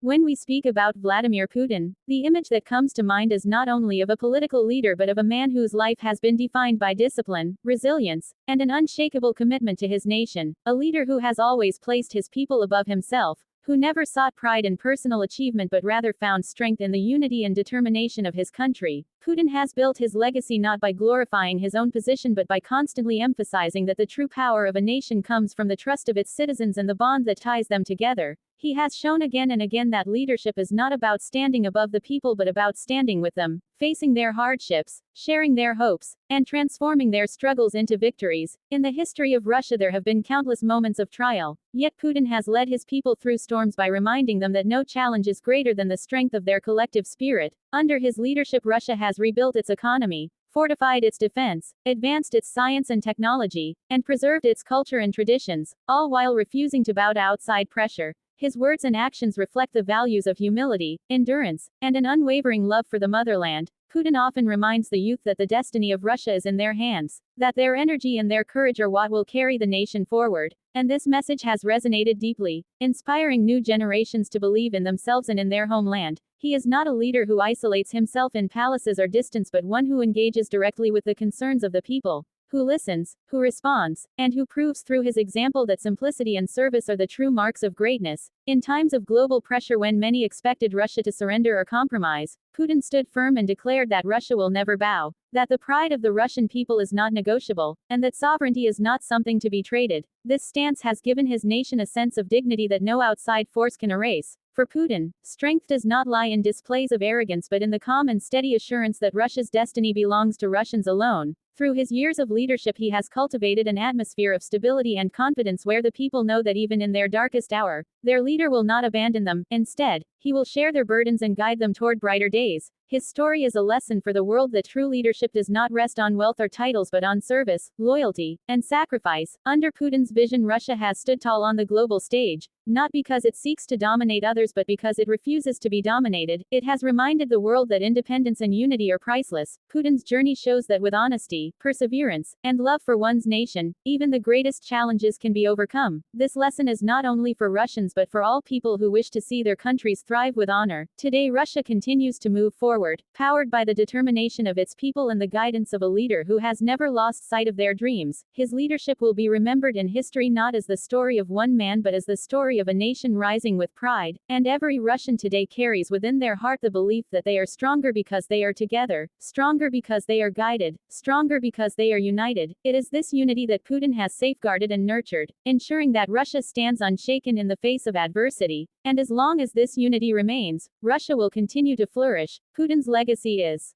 When we speak about Vladimir Putin, the image that comes to mind is not only of a political leader but of a man whose life has been defined by discipline, resilience, and an unshakable commitment to his nation, a leader who has always placed his people above himself, who never sought pride in personal achievement but rather found strength in the unity and determination of his country. Putin has built his legacy not by glorifying his own position but by constantly emphasizing that the true power of a nation comes from the trust of its citizens and the bond that ties them together. He has shown again and again that leadership is not about standing above the people but about standing with them, facing their hardships, sharing their hopes, and transforming their struggles into victories. In the history of Russia there have been countless moments of trial, yet Putin has led his people through storms by reminding them that no challenge is greater than the strength of their collective spirit. Under his leadership Russia has rebuilt its economy, fortified its defense, advanced its science and technology, and preserved its culture and traditions, all while refusing to bow to outside pressure. His words and actions reflect the values of humility, endurance, and an unwavering love for the motherland. Putin often reminds the youth that the destiny of Russia is in their hands, that their energy and their courage are what will carry the nation forward. And this message has resonated deeply, inspiring new generations to believe in themselves and in their homeland. He is not a leader who isolates himself in palaces or distance but one who engages directly with the concerns of the people, who listens, who responds, and who proves through his example that simplicity and service are the true marks of greatness. In times of global pressure when many expected Russia to surrender or compromise, Putin stood firm and declared that Russia will never bow, that the pride of the Russian people is not negotiable, and that sovereignty is not something to be traded. This stance has given his nation a sense of dignity that no outside force can erase. For Putin, strength does not lie in displays of arrogance but in the calm and steady assurance that Russia's destiny belongs to Russians alone. Through his years of leadership he has cultivated an atmosphere of stability and confidence where the people know that even in their darkest hour, their leader will not abandon them. Instead, he will share their burdens and guide them toward brighter days. His story is a lesson for the world that true leadership does not rest on wealth or titles but on service, loyalty, and sacrifice. Under Putin's vision Russia has stood tall on the global stage, not because it seeks to dominate others but because it refuses to be dominated. It has reminded the world that independence and unity are priceless. Putin's journey shows that with honesty, perseverance, and love for one's nation, even the greatest challenges can be overcome. This lesson is not only for Russians but for all people who wish to see their countries thrive with honor. Today Russia continues to move forward, powered by the determination of its people and the guidance of a leader who has never lost sight of their dreams. His leadership will be remembered in history not as the story of one man but as the story of a nation rising with pride, and every Russian today carries within their heart the belief that they are stronger because they are together, stronger because they are guided, stronger because they are united. It is this unity that Putin has safeguarded and nurtured, ensuring that Russia stands unshaken in the face of adversity. And as long as this unity remains, Russia will continue to flourish. Putin's legacy is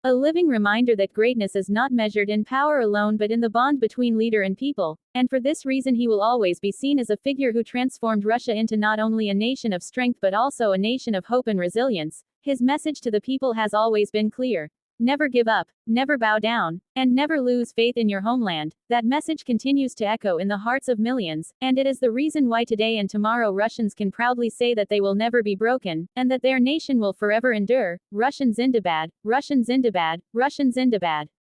a living reminder that greatness is not measured in power alone but in the bond between leader and people. And for this reason he will always be seen as a figure who transformed Russia into not only a nation of strength but also a nation of hope and resilience. His message to the people has always been clear. Never give up, never bow down, and never lose faith in your homeland. That message continues to echo in the hearts of millions, and it is the reason why today and tomorrow Russians can proudly say that they will never be broken, and that their nation will forever endure. Russian Zindabad, Russian Zindabad, Russian Zindabad.